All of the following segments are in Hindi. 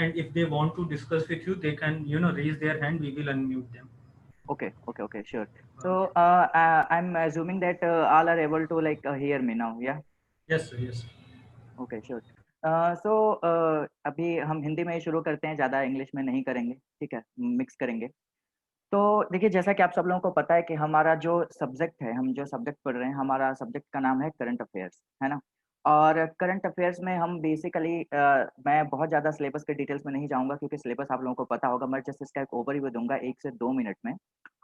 and if they want to discuss with you, they can raise their hand. We will unmute them. Okay, sure. Okay. So I'm assuming that all are able to like hear me now. Yeah. Yes, sir. Yes. Okay sure. So अभी हम हिंदी में ही शुरू करते हैं, ज़्यादा इंग्लिश में नहीं करेंगे, ठीक है? मिक्स करेंगे। तो देखिए, जैसा कि आप सब लोगों को पता है कि हमारा जो सब्जेक्ट है, हम जो सब्जेक्ट पढ़ रहे हैं, हमारा सब्जेक्ट का नाम है करंट अफ़ेयर्स, है ना? और करंट अफ़ेयर्स में हम बेसिकली मैं बहुत ज़्यादा सिलेबस के डिटेल्स में नहीं जाऊँगा क्योंकि सिलेबस आप लोगों को पता होगा। मैं जस्ट इसका एक ओवरव्यू दूँगा 1 से 2 मिनट में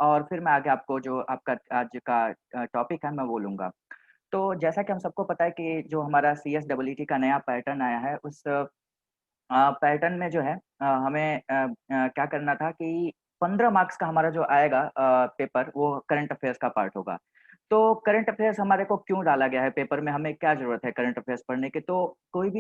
और फिर मैं आगे आपको जो आपका आज का टॉपिक है, मैं वो लूँगा। तो जैसा कि हम सबको पता है कि जो हमारा सीएसडब्ल्यूटी का नया पैटर्न आया है, उस पैटर्न में जो है हमें क्या करना था कि 15 मार्क्स का हमारा जो आएगा पेपर, वो करंट अफ़ेयर्स का पार्ट होगा। तो करंट अफ़ेयर्स हमारे को क्यों डाला गया है पेपर में, हमें क्या ज़रूरत है करंट अफ़ेयर्स पढ़ने की? तो कोई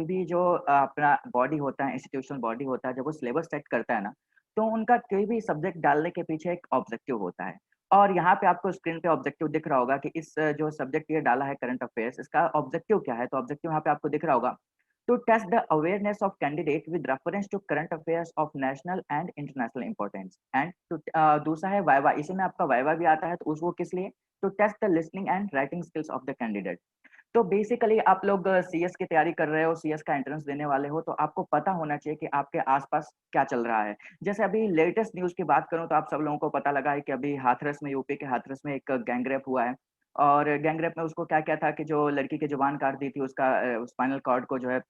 भी जो अपना बॉडी होता है, इंस्टीट्यूशनल बॉडी होता है, जब वो सिलेबस सेट करता है ना, तो उनका कोई भी सब्जेक्ट डालने के पीछे एक ऑब्जेक्टिव होता है। और यहाँ पे आपको स्क्रीन पे ऑब्जेक्टिव दिख रहा होगा कि इस जो सब्जेक्ट ये डाला है करंट अफ़ेयर्स, इसका ऑब्जेक्टिव क्या है? तो ऑब्जेक्टिव यहाँ पे आपको दिख रहा होगा to test the awareness of candidate with reference to current affairs of national and international importance and to दूसरा है वाइवा। इसी में आपका वाइवा भी आता है, तो उस वो किस लिए? To test the listening and writing skills of the candidate. तो बेसिकली आप लोग सीएस की तैयारी कर रहे हो, सीएस का एंट्रेंस देने वाले हो, तो आपको पता होना चाहिए कि आपके आसपास क्या चल रहा है। जैसे अभी लेटेस्ट न्यूज़ की बात करूँ तो आप सब लोगों को पता लगा है कि अभी हाथरस में, यूपी के हाथरस में एक गैंग रेप हुआ है और गैंग रेप में उसको क्या किया था कि जो लड़की की जुबान काट दी थी, उसका स्पाइनल कॉर्ड को जो है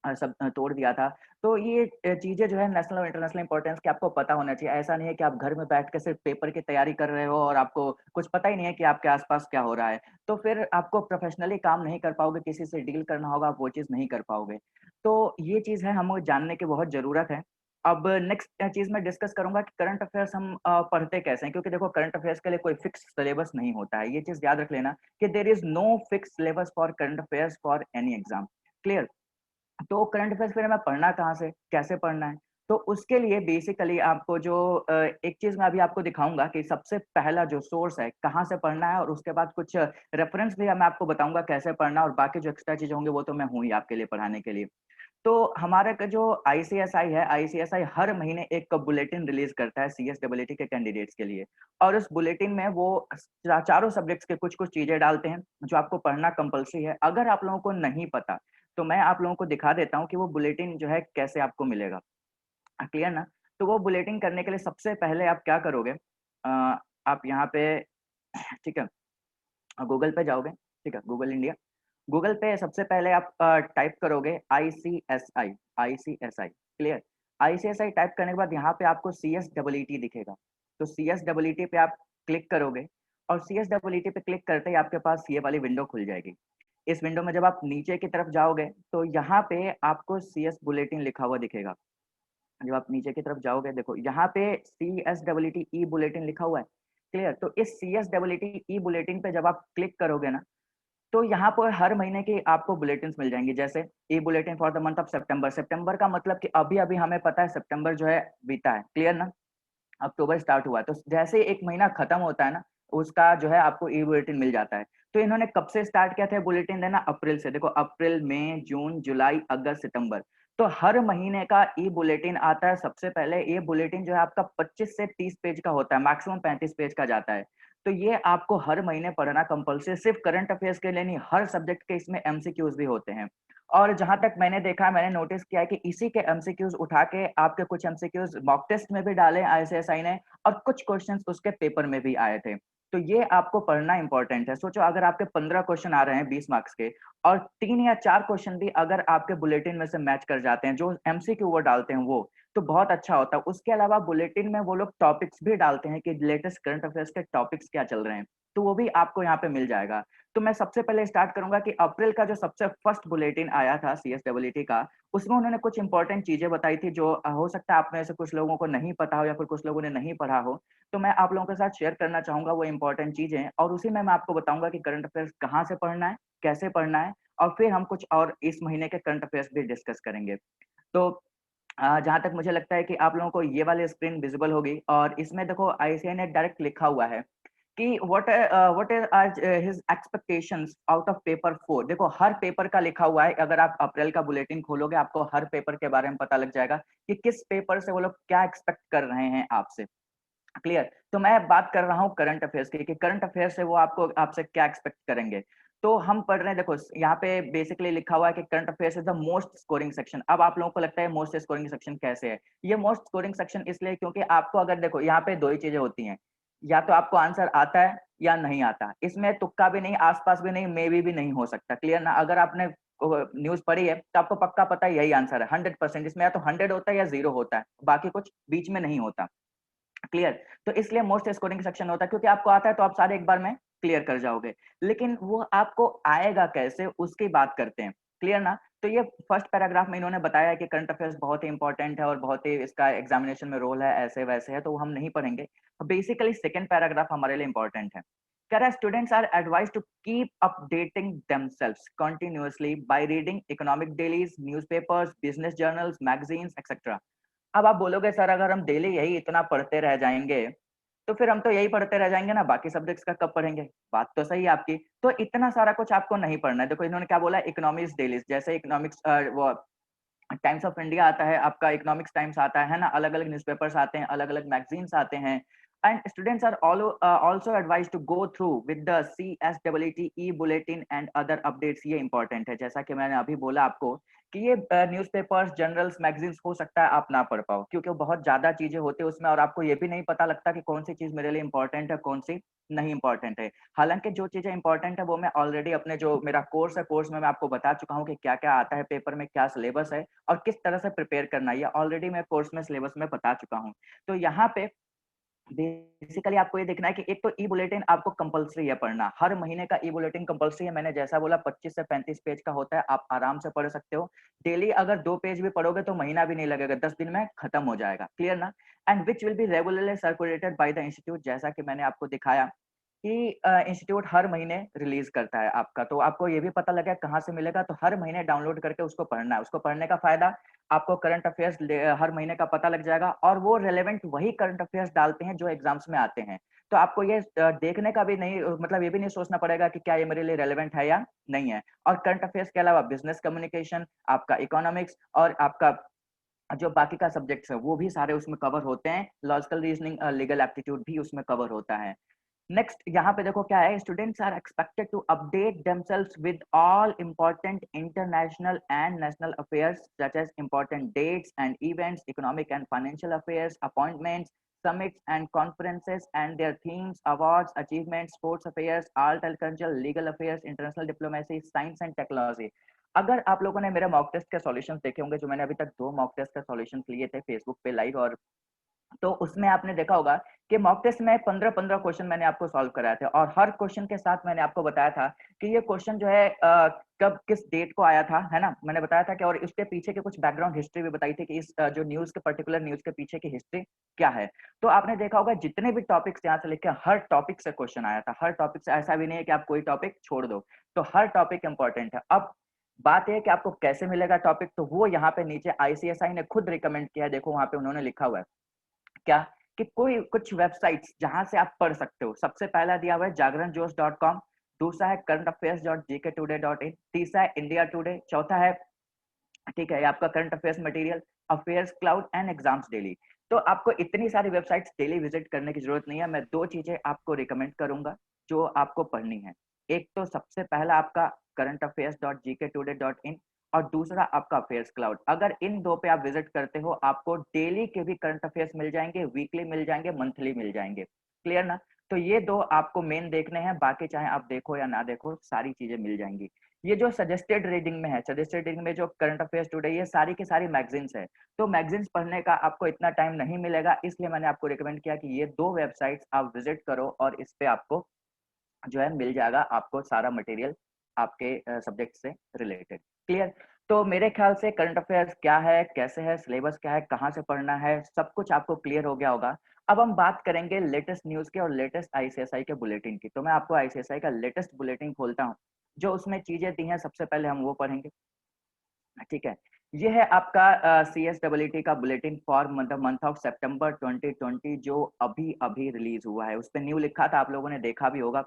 तोड़ दिया था। तो ये चीज़ें जो है नेशनल और इंटरनेशनल इम्पोर्टेंस की आपको पता होना चाहिए। ऐसा नहीं है कि आप घर में बैठ के सिर्फ़ पेपर की तैयारी कर रहे हो और आपको कुछ पता ही नहीं है कि आपके आस-पास क्या हो रहा है। तो फिर आपको प्रोफ़ेशनली काम नहीं कर पाओगे, किसी से डील करना होगा, आप वो चीज़ नहीं कर पाओगे। तो ये चीज़ है, हमें जानने की बहुत ज़रूरत है। अब नेक्स्ट चीज़ मैं डिस्कस करूँगा कि करंट अफ़ेयर्स हम पढ़ते कैसे हैं? क्योंकि देखो करंट अफ़ेयर्स के लिए कोई फ़िक्स सिलेबस नहीं होता है। ये चीज़ याद रख लेना कि there is no fix syllabus for current affairs for any exam. Clear? तो करंट अफेयर्स फिर हमें पढ़ना कहाँ से, कैसे पढ़ना है? तो उसके लिए बेसिकली आपको जो एक चीज़ मैं अभी आपको दिखाऊँगा कि सबसे पहला जो सोर्स है, कहाँ से पढ़ना है और उसके बाद कुछ रेफ़रेंस भी मैं आपको बताऊँगा कैसे पढ़ना है और बाकी जो एक्स्ट्रा चीज़ें होंगी वो तो मैं हूँ ही आपके लिए पढ़ाने के लिए। तो हमारा का जो आईसीएसआई है, आईसीएसआई हर महीने एक बुलेटिन रिलीज़ करता है सीएसडब्ल्यूटी के कैंडिडेट्स के लिए और उस बुलेटिन में वो चारों सब्जेक्ट्स के कुछ-कुछ चीज़ें डालते हैं, जो आपको पढ़ना कंपल्सरी है। अगर आप लोगों को नहीं पता, तो मैं आप लोगों को दिखा देता हूँ कि वो बुलेटिन जो है कैसे आपको मिलेगा। क्लियर ना? तो वो बुलेटिन करने के लिए सबसे पहले आप क्या करोगे आप यहाँ पे ठीक है, गूगल पे जाओगे, ठीक है, गूगल इंडिया। गूगल पे सबसे पहले आप टाइप करोगे ICSI, ICSI, clear? ICSI type करने के बाद यहाँ पे आपको सीएसडब्ल्यूटी दिखेगा। तो सीएसडब्ल्यूटी पे आप क्लिक करोगे और सीएसडब्ल्यूटी पे क्लिक करते ही आपके पास ये वाली विंडो खुल जाएगी। इस विंडो में जब आप नीचे की तरफ जाओगे, तो यहाँ पे आपको सीएस बुलेटिन लिखा हुआ दिखेगा। जब आप नीचे की तरफ जाओगे, देखो यहाँ पे सीएसडब्ल्यूटी ई बुलेटिन लिखा हुआ है, क्लियर? तो इस सीएसडब्ल्यूटी ई बुलेटिन पे जब आप क्लिक करोगे ना, तो यहाँ पर हर महीने की आपको बुलेटिन्स मिल जाएँगी। जैसे e bulletin for the month of September, सितंबर का मतलब कि अभी-अभी हमें पता है सितंबर जो है बीता है, क्लियर ना? अक्टूबर स्टार्ट हुआ है, तो जैसे ही 1 महीना खत्म होता है ना, उसका जो है आपको ई बुलेटिन मिल जाता है। तो इन्होंने कब से स्टार्ट किया था बुलेटिन देना? अप्रैल से। देखो अप्रैल, मई, जून, जुलाई, अगस्त, सितंबर। तो हर महीने का ई बुलेटिन आता है सबसे पहले। ये बुलेटिन जो है आपका 25 से 30 पेज का होता है, मैक्सिमम 35 पेज का जाता है। तो ये आपको हर महीने पढ़ना कंपल्सरी, सिर्फ करंट अफेयर्स के लिए नहीं, हर सब्जेक्ट के इसमें एमसीक्यूज़ भी होते हैं। और जहाँ तक मैंने देखा है, मैंने नोटिस किया है कि इसी के एमसीक्यूज़ उठा के आपके कुछ एमसीक्यूज़ मॉक टेस्ट में भी डाले आईसीएसआई ने और कुछ क्वेश्चंस उसके पेपर में भी आए थे। तो ये आपको पढ़ना इम्पोर्टेंट है। सोचो अगर आपके 15 क्वेश्चन आ रहे हैं 20 मार्क्स के और 3 या 4 क्वेश्चन भी अगर आपके बुलेटिन में से मैच कर जाते हैं, जो एमसीक्यू वो डालते हैं वो, तो बहुत अच्छा होता है। उसके अलावा बुलेटिन में वो लोग टॉपिक्स भी डालते हैं कि लेटेस्ट करंट अफेयर्स के टॉपिक्स क्या चल रहे हैं, तो वो भी आपको यहाँ पे मिल जाएगा। तो मैं सबसे पहले स्टार्ट करूँगा कि अप्रैल का जो सबसे फर्स्ट बुलेटिन आया था सीएसडब्ल्यूटी का, उसमें उन्होंने कुछ इंपॉर्टेंट चीज़ें बताई थी जो हो सकता है आप में से कुछ लोगों को नहीं पता हो या फिर कुछ लोगों ने नहीं पढ़ा हो। तो मैं आप लोगों के साथ शेयर करना चाहूँगा वो इंपॉर्टेंट चीज़ें और उसी में मैं आपको बताऊँगा कि करंट अफेयर्स कहाँ से पढ़ना है, कैसे पढ़ना है और फिर हम कुछ और इस महीने के करंट अफेयर्स भी डिस्कस करेंगे। तो जहाँ तक मुझे लगता है कि आप लोगों को ये वाली स्क्रीन विज़िबल होगी और इसमें देखो आईसीएआई ने डायरेक्ट लिखा हुआ है कि व्हाट इज आज his expectations out of paper 4। देखो हर पेपर का लिखा हुआ है, अगर आप अप्रैल का बुलेटिन खोलोगे आपको हर पेपर के बारे में पता लग जाएगा कि किस पेपर से वो लोग क्या एक्सपेक्ट कर रहे हैं आपसे। क्लियर? तो मैं बात कर रहा हूँ करंट अफेयर्स की कि करंट अफेयर से वो आपको आपसे क्या एक्सपेक्ट करेंगे। तो हम पढ़ रहे हैं, देखो यहाँ पे बेसिकली लिखा हुआ है कि current affairs is the most scoring section. अब आप लोगों को लगता है मोस्ट स्कोरिंग सेक्शन कैसे है? ये मोस्ट स्कोरिंग सेक्शन इसलिए क्योंकि आपको अगर देखो यहाँ पे दो ही चीजें होती हैं, या तो आपको आंसर आता है या नहीं आता। इसमें तुक्का भी नहीं, आसपास भी नहीं, मे भी नहीं हो सकता। क्लियर ना? अगर आपने न्यूज पढ़ी है तो आपको पक्का पता है यही आंसर है 100%। इसमें या तो 100 होता है या 0 होता है, बाकी कुछ बीच में नहीं होता। क्लियर? तो इसलिए मोस्ट स्कोरिंग सेक्शन होता है, क्योंकि आपको आता है तो आप सारे एक बार में क्लियर कर जाओगे। लेकिन वो आपको आएगा कैसे उसकी बात करते हैं। क्लियर ना? तो ये फर्स्ट पैराग्राफ में इन्होंने बताया है कि करंट अफेयर्स बहुत ही इंपॉर्टेंट है और बहुत ही इसका एग्जामिनेशन में रोल है, ऐसे वैसे है, तो हम नहीं पढ़ेंगे। बेसिकली सेकंड पैराग्राफ हमारे लिए इंपॉर्टेंट है। कह रहा है students are advise to keep updating themselves continuously by reading economic dailies, newspapers, business journals, magazines etcetera. अब आप बोलोगे सर अगर हम डेली यही इतना पढ़ते रह जाएँगे, तो फिर हम तो यही पढ़ते रह जाएँगे ना, बाकी सब्जेक्ट्स का कब पढ़ेंगे? बात तो सही है आपकी। तो इतना सारा कुछ आपको नहीं पढ़ना है। देखो इन्होंने क्या बोला, इकोनॉमिक्स डेलीज़, जैसे इकोनॉमिक्स वो टाइम्स ऑफ इंडिया आता है, आपका इकोनॉमिक्स टाइम्स आता है ना? अलग-अलग न्यूज़पेपर्स आते हैं, अलग-अलग मैगज़ीन्स आते हैं। And students are also advised to go through with the CSEE e bulletin and other updates. ये इंपॉर्टेंट है, जैसा कि मैंने अभी बोला आपको कि ये न्यूज़पेपर्स, जर्नल्स, मैगज़ीन्स हो सकता है आप ना पढ़ पाओ, क्योंकि वो बहुत ज़्यादा चीज़ें होती हैं उसमें और आपको ये भी नहीं पता लगता कि कौन-सी चीज़ मेरे लिए इम्पोर्टेंट है, कौन-सी नहीं इम्पोर्टेंट है। हालाँकि जो चीज़ें इम्पोर्टेंट है वो मैं ऑलरेडी अपने जो मेरा कोर्स है, कोर्स में मैं आपको बता चुका हूँ कि क्या-क्या आता है पेपर में, क्या सिलेबस है और किस तरह से प्रिपेयर करना है। ये ऑलरेडी मैं कोर्स में सिलेबस में बता चुका हूँ। तो यहाँ पे बेसिकली आपको ये देखना है कि एक तो ई बुलेटिन आपको कंपल्सरी है पढ़ना। हर महीने का ई बुलेटिन कंपल्सरी है। मैंने जैसा बोला 25 से 35 पेज का होता है, आप आराम से पढ़ सकते हो। डेली अगर 2 पेज भी पढ़ोगे तो महीना भी नहीं लगेगा, 10 दिन में खत्म हो जाएगा। क्लियर ना? And which will be regularly circulated by the institute, जैसा कि मैंने आपको दिखाया कि इंस्टीट्यूट हर महीने रिलीज़ करता है आपका, तो आपको ये भी पता लगे कहाँ से मिलेगा, तो हर महीने डाउनलोड करके उसको पढ़ना है। उसको पढ़ने का फ़ायदा, आपको करंट अफेयर्स हर महीने का पता लग जाएगा और वो रिलेवेंट वही करंट अफेयर्स डालते हैं जो एग्ज़ाम्स में आते हैं। तो आपको ये देखने का भी नहीं, मतलब ये भी नहीं सोचना पड़ेगा कि क्या ये मेरे लिए रिलेवेंट है या नहीं है। और करंट अफेयर्स के अलावा बिज़नेस कम्युनिकेशन, आपका इकोनॉमिक्स और आपका जो बाकी का सब्जेक्ट्स है, वो भी सारे उसमें कवर होते हैं। लॉजिकल रीज़निंग, लीगल एप्टीट्यूड भी उसमें कवर होता है। नेक्स्ट यहाँ पे देखो क्या है, students are expected to update themselves with all important international and national affairs such as important dates and events, economic and financial affairs, appointments, summits and conferences and their themes, awards, achievements, sports affairs, art and culture, legal affairs, international diplomacy, science and technology। अगर आप लोगों ने मेरे मॉक टेस्ट के सॉल्यूशंस देखे होंगे, जो मैंने अभी तक 2 मॉक टेस्ट के सॉल्यूशंस लिए थे फेसबुक पे लाइव, और तो उसमें आपने देखा होगा कि मॉक टेस्ट में 15-15 क्वेश्चन मैंने आपको सॉल्व कराए थे और हर क्वेश्चन के साथ मैंने आपको बताया था कि ये क्वेश्चन जो है कब किस डेट को आया था, है ना? मैंने बताया था कि और इसके पीछे के कुछ बैकग्राउंड हिस्ट्री भी बताई थी कि इस जो न्यूज़ के पर्टिकुलर न्यूज़ के पीछे की हिस्ट्री क्या है। तो आपने देखा होगा जितने भी टॉपिक्स यहाँ से लेके हर टॉपिक से क्वेश्चन आया था, हर टॉपिक से, ऐसा भी नहीं है कि आप कोई टॉपिक छोड़ दो। तो हर टॉपिक इंपॉर्टेंट है। अब बात ये है कि आपको कैसे मिलेगा टॉपिक, तो वो यहाँ पे नीचे आईसीएसआई ने खुद रिकमेंड किया है, देखो वहाँ पे उन्होंने लिखा हुआ है। क्या? कि कोई कुछ वेबसाइट्स जहाँ से आप पढ़ सकते हो। सबसे पहला दिया हुआ है जागरणजोश.com, दूसरा है currentaffairs.gktoday.in, तीसरा है इंडिया टुडे, चौथा है, ठीक है, ये आपका current affairs material, affairs cloud and exams daily. तो आपको इतनी सारी वेबसाइट्स डेली विजिट करने की जरूरत नहीं है। मैं 2 चीजें आपको रिकमेंड करूंगा जो आपको पढ़नी है। एक तो सबसे पहला आपका currentaffairs.gktoday.in और दूसरा आपका अफेयर्स क्लाउड। अगर इन 2 पे आप विजिट करते हो, आपको डेली के भी करंट अफेयर्स मिल जाएंगे, वीकली मिल जाएंगे, मंथली मिल जाएंगे। क्लियर ना? तो ये 2 आपको मेन देखने हैं, बाकी चाहे आप देखो या ना देखो, सारी चीजें मिल जाएंगी। ये जो सजेस्टेड रीडिंग में है, सजेस्टेड रीडिंग में जो करंट अफेयर्स टुडे, ये सारी की सारी मैगजीन्स है। तो मैगजीन्स पढ़ने का आपको इतना टाइम नहीं मिलेगा, इसलिए मैंने आपको रिकमेंड किया कि ये 2 वेबसाइट्स आप विजिट करो और इस पे आपको जो है मिल जाएगा आपको सारा मटेरियल आपके सब्जेक्ट से रिलेटेड। क्लियर? तो मेरे ख्याल से करंट अफेयर्स क्या है, कैसे है, सिलेबस क्या है, कहाँ से पढ़ना है, सब कुछ आपको क्लियर हो गया होगा। अब हम बात करेंगे लेटेस्ट न्यूज़ के और लेटेस्ट आईसीएसआई के बुलेटिन की। तो मैं आपको आईसीएसआई का लेटेस्ट बुलेटिन खोलता हूँ, जो उसमें चीज़ें दी हैं, सबसे पहले हम वो पढ़ेंगे। ठीक है? ये है आपका CSEET का बुलेटिन फॉर मंथ ऑफ सितंबर 2020 जो अभी अभी रिलीज हुआ है। उस पे न्यू लिखा था, आप लोगों ने देखा भी होगा।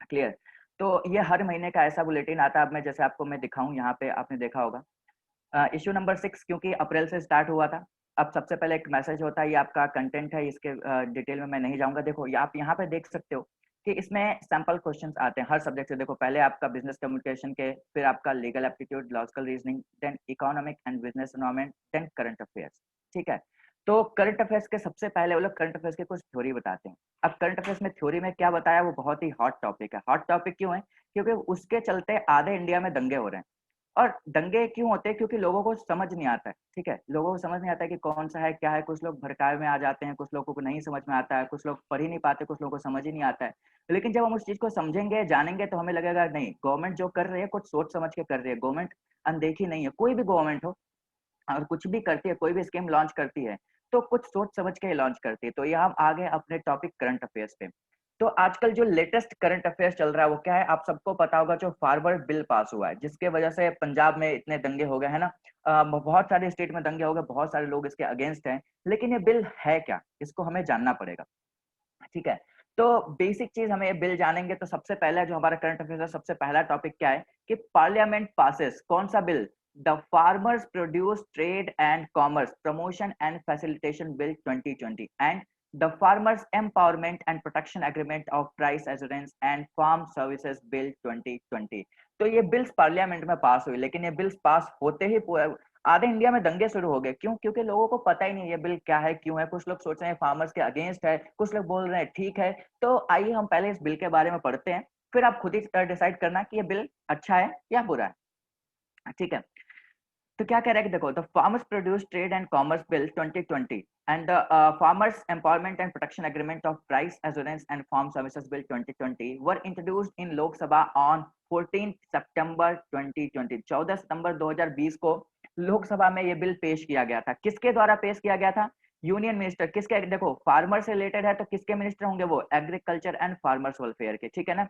क्लियर। तो ये हर महीने का ऐसा बुलेटिन आता है। अब मैं जैसे आपको मैं दिखाऊं, यहाँ पे आपने देखा होगा इश्यू नंबर 6 क्योंकि अप्रैल से स्टार्ट हुआ था। अब सबसे पहले एक मैसेज होता है, ये आपका कंटेंट है, इसके डिटेल में मैं नहीं जाऊंगा। देखो आप यहाँ पे देख सकते हो कि इसमें सैंपल क्वेश्चंस आते हैं हर सब्जेक्ट से। देखो पहले आपका बिजनेस कम्युनिकेशन के, फिर आपका legal aptitude, logical reasoning, then economic and business environment, then current affairs. ठीक है। तो करंट अफेयर्स के सबसे पहले वो लोग करंट अफेयर्स के कुछ थ्योरी बताते हैं। अब करंट अफेयर्स में थ्योरी में क्या बताया, वो बहुत ही हॉट टॉपिक है। हॉट टॉपिक क्यों है? क्योंकि उसके चलते आधे इंडिया में दंगे हो रहे हैं। और दंगे क्यों होते हैं? क्योंकि लोगों को समझ नहीं आता है। ठीक है, लोगों को समझ नहीं आता है कि कौन सा है क्या है। कुछ लोग भड़कावे में आ जाते हैं, कुछ लोगों को नहीं समझ में आता है, कुछ लोग पढ़ ही नहीं पाते, कुछ लोगों को समझ ही नहीं आता है। लेकिन जब हम उस चीज को समझेंगे, जानेंगे, तो हमें लगेगा नहीं, गवर्नमेंट जो कर रही है कुछ सोच समझ के कर रही है। गवर्नमेंट अनदेखी नहीं है। कोई भी गवर्नमेंट हो और कुछ भी करती है, कोई भी स्कीम लॉन्च करती है, तो कुछ सोच समझ के ही लॉन्च करती है। तो ये हम आ गए अपने टॉपिक करंट अफेयर्स पे। तो आजकल जो लेटेस्ट करंट अफेयर्स चल रहा है वो क्या है, आप सबको पता होगा, जो फार्मर बिल पास हुआ है, जिसके वजह से पंजाब में इतने दंगे हो गए हैं ना। बहुत सारे स्टेट में दंगे हो गए, बहुत सारे लोग इसके अगेंस्ट हैं। लेकिन ये बिल है क्या, इसको हमें जानना पड़ेगा। ठीक है। तो बेसिक चीज हमें ये बिल जानेंगे तो सबसे पहला जो हमारा करंट अफेयर्स है, सबसे पहला टॉपिक क्या है कि पार्लियामेंट पासेस कौन सा bill? The farmers produce trade and commerce promotion and facilitation bill 2020 and the farmers empowerment and protection agreement of price assurance and farm services bill 2020। तो ये बिल्स पार्लियामेंट में पास हुई, लेकिन ये बिल्स पास होते ही पूरा आधे इंडिया में दंगे शुरू हो गए। क्यों? क्योंकि लोगों को पता ही नहीं ये बिल क्या है, क्यों है। कुछ लोग सोच रहे हैं फार्मर्स के अगेंस्ट है, कुछ लोग बोल रहे हैं ठीक है। तो आइए हम पहले इस बिल के बारे में पढ़ते हैं, फिर आप खुद ही डिसाइड करना कि ये बिल अच्छा है या बुरा है। ठीक है। तो क्या कह रहा है कि देखो, the farmers produce trade and commerce bill 2020 and the farmers empowerment and protection agreement of price assurance and farm services bill 2020 were introduced in Lok Sabha on 14 सितंबर 2020। 14 सितंबर 2020 को लोकसभा में ये बिल पेश किया गया था। किसके द्वारा पेश किया गया था? Union minister. किसके? देखो फार्मर से रिलेटेड है तो किसके मिनिस्टर होंगे? वो एग्रीकल्चर एंड फार्मर्स वेलफेयर के। ठीक है ना।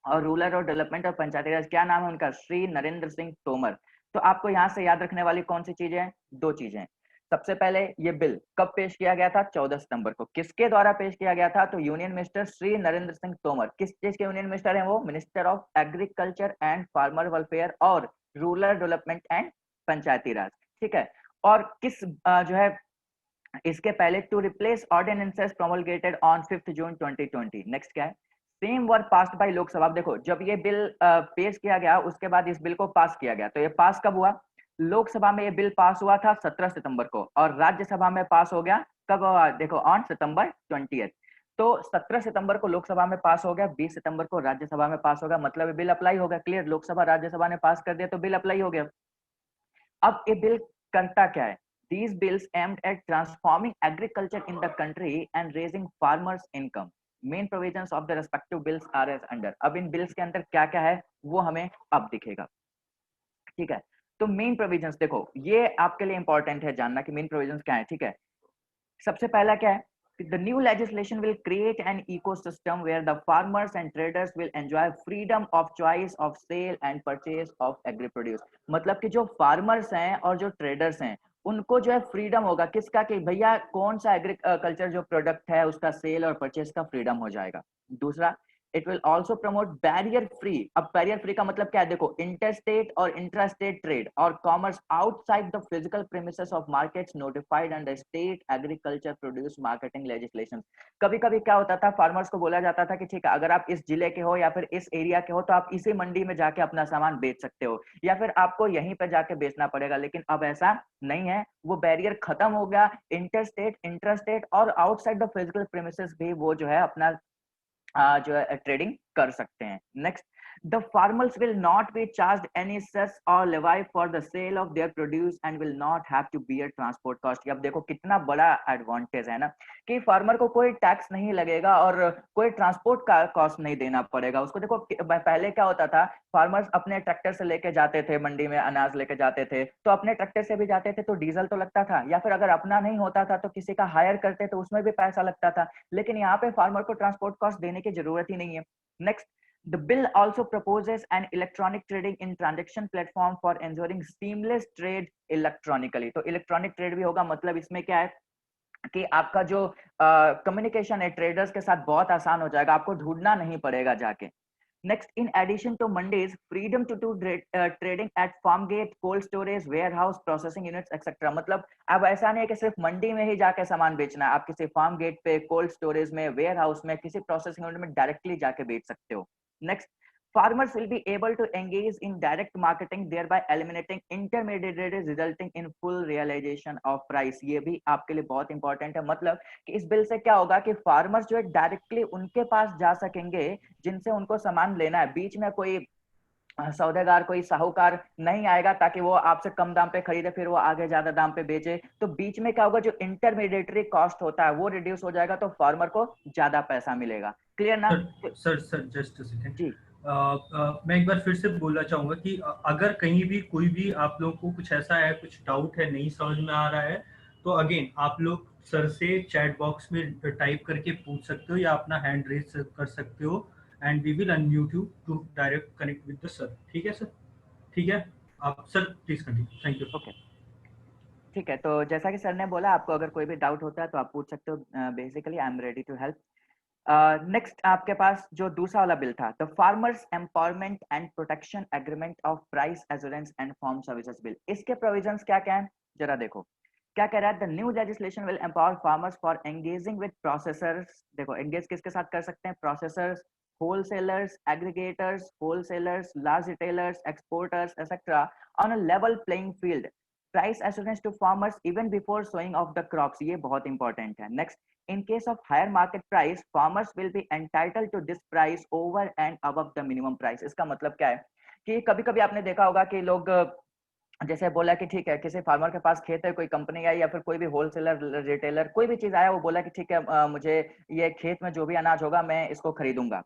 और रूरल और डेवलपमेंट और पंचायती राज, क्या नाम है उनका? श्री नरेंद्र सिंह तोमर। तो आपको यहाँ से याद रखने वाली कौन सी चीजें हैं? दो चीजें। सबसे पहले ये बिल कब पेश किया गया था? 14 सितंबर को। किसके द्वारा पेश किया गया था? तो यूनियन मिनिस्टर श्री नरेंद्र सिंह तोमर। किस चीज के यूनियन मिनिस्टर हैं वो? Minister of agriculture and farmer welfare और rural development and Panchayati Raj. ठीक है। और किस जो है इसके पहले, to replace ordinances promulgated on 5 June 2020। Next क्या है? Same were passed by Lok Sabha. देखो जब ये बिल पेश किया गया, उसके बाद इस बिल को पास किया गया। तो ये पास कब हुआ? लोकसभा में ये बिल पास हुआ था 17 सितंबर को, और राज्यसभा में पास हो गया कब हुआ? देखो ऑन सितंबर 20। तो 17 सितंबर को लोकसभा में पास हो गया, 20 सितंबर को राज्यसभा में पास होगा, मतलब ये बिल अप्लाई होगा। क्लियर। लोकसभा राज्यसभा ने पास कर दिया तो बिल अप्लाई हो गया। अब ये बिल करता क्या है? These bills aimed at transforming agriculture in the country and raising farmers' income. Main provisions of the respective bills are as under. अब इन बिल्स के अंदर क्या क्या है वो हमें अब दिखेगा। ठीक है। तो मेन प्रोविजंस देखो, ये आपके लिए इंपॉर्टेंट है जानना कि मेन प्रोविजंस क्या है। ठीक है। सबसे पहला क्या है? The new legislation will create an ecosystem where the farmers and traders will enjoy freedom of choice of sale and purchase of agri produce। मतलब कि जो फार्मर्स हैं और जो ट्रेडर्स हैं उनको जो है फ्रीडम होगा किसका? कि भैया कौन सा एग्रीकल्चर जो प्रोडक्ट है उसका सेल और परचेस का फ्रीडम हो जाएगा। दूसरा, it will also promote barrier free. अब बैरियर फ्री का मतलब क्या है? देखो इंटरस्टेट और इंट्रास्टेट ट्रेड और commerce outside the physical premises of markets notified under state agriculture produce marketing legislation. कभी कभी क्या होता था, फार्मर्स को बोला जाता था कि ठीक है, अगर आप इस जिले के हो या फिर इस एरिया के हो तो आप इसी मंडी में जाके अपना सामान बेच सकते हो, या फिर आपको यहीं पर जाके बेचना पड़ेगा। लेकिन अब ऐसा नहीं है, वो बैरियर खत्म हो गया। इंटरस्टेट, इंट्रास्टेट और आउटसाइड द फिजिकल प्रीमिसेस भी वो जो है अपना जो है ट्रेडिंग कर सकते हैं। Next, the farmers will not be charged any cess और levy for the sale of their produce and will not have to bear transport cost. अब देखो कितना बड़ा एडवांटेज है ना, कि फार्मर को कोई टैक्स नहीं लगेगा और कोई ट्रांसपोर्ट का कॉस्ट नहीं देना पड़ेगा उसको। देखो पहले क्या होता था, फार्मर्स अपने ट्रैक्टर से लेके जाते थे मंडी में, अनाज लेके जाते थे, तो अपने ट्रैक्टर से भी जाते थे तो डीजल तो लगता था, या फिर अगर अपना नहीं होता था तो किसी का हायर करते तो उसमें भी पैसा लगता था। लेकिन यहाँ पे फार्मर को ट्रांसपोर्ट कॉस्ट देने की जरूरत ही नहीं है। Next, The bill also proposes an electronic trading in transaction platform for ensuring seamless trade electronically. तो इलेक्ट्रॉनिक ट्रेड भी होगा, मतलब इसमें क्या है कि आपका जो कम्युनिकेशन है ट्रेडर्स के साथ बहुत आसान हो जाएगा, आपको ढूंढना नहीं पड़ेगा जाके। Next, in addition to Mondays, freedom to do trading at farm gate, cold storage, warehouse, processing units, etc. मतलब अब ऐसा नहीं है कि सिर्फ मंडी में ही जाके सामान बेचना है, आप किसी फार्म गेट पे, कोल्ड स्टोरेज में, वेयर हाउस में, किसी प्रोसेसिंग यूनिट में डायरेक्टली जाके बेच सकते हो। Next, farmers will be able to engage in direct marketing, thereby eliminating intermediaries, resulting in full realization of price. ये भी आपके लिए बहुत इंपॉर्टेंट है, मतलब कि इस बिल से क्या होगा कि फार्मर्स जो है डायरेक्टली उनके पास जा सकेंगे जिनसे उनको सामान लेना है, बीच में कोई सौदेगार, कोई साहूकार नहीं आएगा ताकि वो आपसे कम दाम पे खरीदे फिर वो आगे ज्यादा दाम पे बेचे। तो बीच में क्या होगा, जो इंटरमीडिएटरी कॉस्ट होता है वो रिड्यूस हो जाएगा, तो फार्मर को ज्यादा पैसा मिलेगा। क्लियर ना? सर जस्ट सेकंड, जी मैं एक बार फिर से बोलना चाहूंगा कि अगर कहीं भी कोई भी आप लोगों को कुछ ऐसा है, कुछ डाउट है, नहीं समझ में आ रहा है, तो अगेन आप लोग सर से चैट बॉक्स में टाइप करके पूछ सकते हो या अपना हैंड रेज कर सकते हो, and we will unmute you to direct connect with the sir. ठीक है सर? ठीक है, आप sir please continue. Thank you. Okay, ठीक है। तो जैसा कि सर ने बोला, आपको अगर कोई भी डाउट होता है तो आप पूछ सकते हो। Basically I am ready to help. Next आपके पास जो दूसरा वाला बिल था, the farmers empowerment and protection agreement of price assurance and farm services bill. इसके प्रोविजंस क्या क्या है जरा देखो। क्या कह रहा है, the new legislation will empower farmers for engaging with processors. देखो एंगेज किसके साथ कर सकते हैं, processors, wholesalers, aggregators, wholesalers, large retailers, exporters, etc. on a level playing field. Price assurance to farmers even before sowing of the crops. ये बहुत important है। Next, in case of higher market price, farmers will be entitled to this price over and above the minimum price. इसका मतलब क्या है कि कभी-कभी आपने देखा होगा कि लोग जैसे बोला कि ठीक है, किसी फार्मर के पास खेत है, कोई कंपनी आई या फिर कोई भी होलसेलर, रिटेलर, कोई भी चीज आया, वो बोला कि ठीक है मुझे ये खेत में जो भी अनाज होगा मैं इसको खरीदूंगा।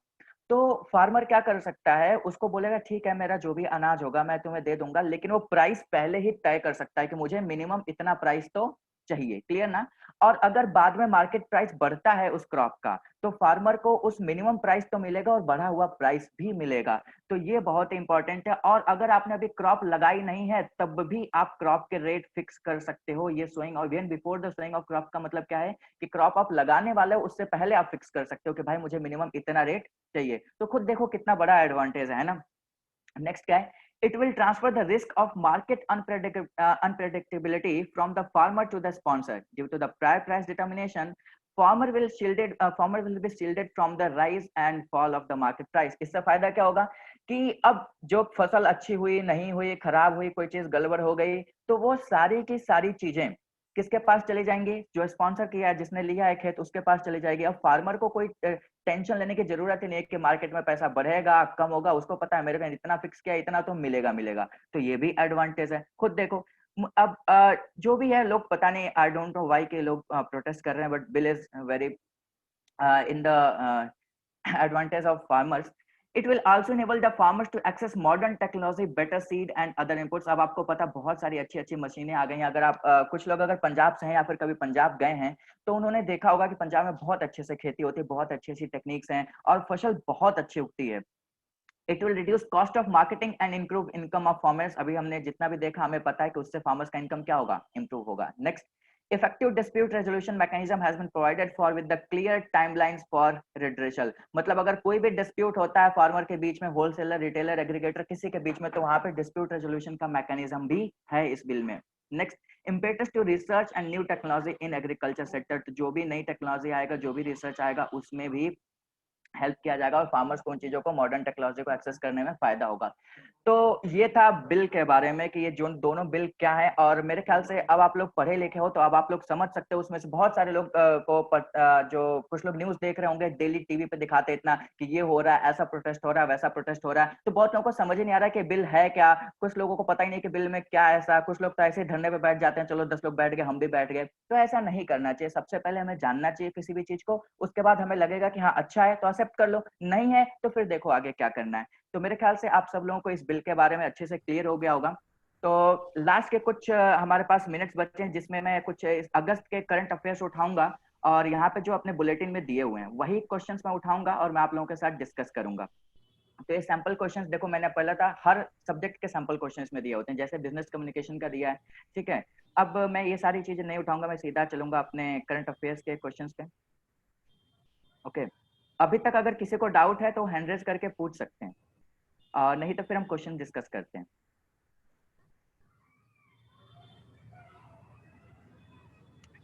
तो फार्मर क्या कर सकता है, उसको बोलेगा ठीक है मेरा जो भी अनाज होगा मैं तुम्हें दे दूंगा, लेकिन वो प्राइस पहले ही तय कर सकता है कि मुझे मिनिमम इतना प्राइस तो चाहिए। क्लियर ना? और अगर बाद में मार्केट प्राइस बढ़ता है उस क्रॉप का, तो फार्मर को उस मिनिमम प्राइस तो मिलेगा और बढ़ा हुआ प्राइस भी मिलेगा। तो ये बहुत इंपॉर्टेंट है। और अगर आपने अभी क्रॉप लगाई नहीं है तब भी आप क्रॉप के रेट फिक्स कर सकते हो। ये सोइंग और even before the sowing of crop का मतलब क्या है कि क्रॉप आप लगाने वाले हो उससे पहले आप फिक्स कर सकते हो कि भाई मुझे मिनिमम इतना रेट चाहिए। तो खुद देखो कितना बड़ा एडवांटेज है ना। नेक्स्ट क्या है, it will transfer the risk of market unpredictability from the farmer to the sponsor. Due to the prior price determination, farmer will be shielded from the rise and fall of the market price. इससे फायदा क्या होगा कि अब जो फसल अच्छी हुई, नहीं हुई, खराब हुई, कोई चीज गड़बड़ हो गई, तो वो सारी की सारी चीजें किसके पास चली जाएंगी, जो स्पॉन्सर किया है, जिसने लिया है खेत, उसके पास चली जाएगी। अब फार्मर को कोई टेंशन लेने की जरूरत ही नहीं है कि मार्केट में पैसा बढ़ेगा कम होगा, उसको पता है मेरे को इतना फिक्स किया, इतना तो मिलेगा मिलेगा। तो ये भी एडवांटेज है। खुद देखो अब जो भी है, लोग पता नहीं, आई डोंट नो व्हाई के लोग प्रोटेस्ट कर रहे हैं, but bill is very in the advantage of farmers. It will also enable the farmers to access modern technology, better seed and other inputs. अब आपको पता बहुत सारी अच्छी अच्छी मशीनें आ गई हैं। अगर आप कुछ लोग अगर पंजाब से हैं या फिर कभी पंजाब गए हैं तो उन्होंने देखा होगा कि पंजाब में बहुत अच्छे से खेती होती है, बहुत अच्छी अच्छी टेक्निक्स हैं और फसल बहुत अच्छी उगती है। It will reduce cost of marketing and improve income of farmers. अभी हमने जितना भी देखा हमें पता है कि उससे फार्मर्स का इनकम क्या होगा, इंप्रूव होगा। Next, effective dispute resolution mechanism has been provided for with the clear timelines for redressal. मतलब अगर कोई भी डिस्प्यूट होता है फार्मर के बीच में, होलसेलर, रिटेलर, एग्रीगेटर, किसी के बीच में, तो वहां पे डिस्प्यूट रेजोल्यूशन का मैकेनिज्म भी है इस बिल में। Next, impetus to research and new technology in agriculture sector. तो जो भी नई टेक्नोलॉजी आएगा, जो भी रिसर्च आएगा, उसमें भी हेल्प किया जाएगा और फार्मर्स को उन चीजों को, मॉडर्न टेक्नोलॉजी को एक्सेस करने में फायदा होगा। तो ये था बिल के बारे में कि ये जो दोनों बिल क्या है। और मेरे ख्याल से अब आप लोग पढ़े लिखे हो तो अब आप लोग समझ सकते हो। उसमें से बहुत सारे लोग जो कुछ लोग न्यूज देख रहे होंगे, डेली टीवी पे दिखाते इतना कि ये हो रहा है, ऐसा प्रोटेस्ट हो रहा है, वैसा प्रोटेस्ट हो रहा है, तो बहुत लोगों को समझ ही नहीं आ रहा है कि बिल है क्या। कुछ लोगों को पता ही नहीं कि बिल में क्या ऐसा। कुछ लोग तो ऐसे धरने पे बैठ जाते हैं, चलो 10 लोग बैठ गए हम भी बैठ गए। तो ऐसा नहीं करना चाहिए। सबसे पहले हमें जानना चाहिए किसी भी चीज को, उसके बाद हमें लगेगा कि हाँ अच्छा है तो एक्सेप्ट कर लो, नहीं है तो फिर देखो आगे क्या करना है। तो मेरे ख्याल से आप सब लोगों को इस बिल के बारे में अच्छे से क्लियर हो गया होगा। तो लास्ट के कुछ हमारे पास मिनट्स बचे हैं जिसमें मैं कुछ अगस्त के करंट अफेयर्स उठाऊंगा और यहाँ पे जो अपने बुलेटिन में दिए हुए हैं वही क्वेश्चंस मैं उठाऊंगा और मैं आप लोगों के साथ डिस्कस करूंगा। तो ये सैंपल क्वेश्चंस देखो मैंने पहला था, हर सब्जेक्ट के सैंपल क्वेश्चंस में दिए होते हैं, जैसे बिजनेस कम्युनिकेशन का दिया है, ठीक है। अब मैं ये सारी चीजें नहीं उठाऊंगा, मैं सीधा चलूंगा अपने करंट अफेयर्स के क्वेश्चंस पे। ओके, अभी तक अगर किसी को डाउट है तो हैंड रेज करके पूछ सकते हैं, नहीं तो फिर हम क्वेश्चन डिस्कस करते हैं।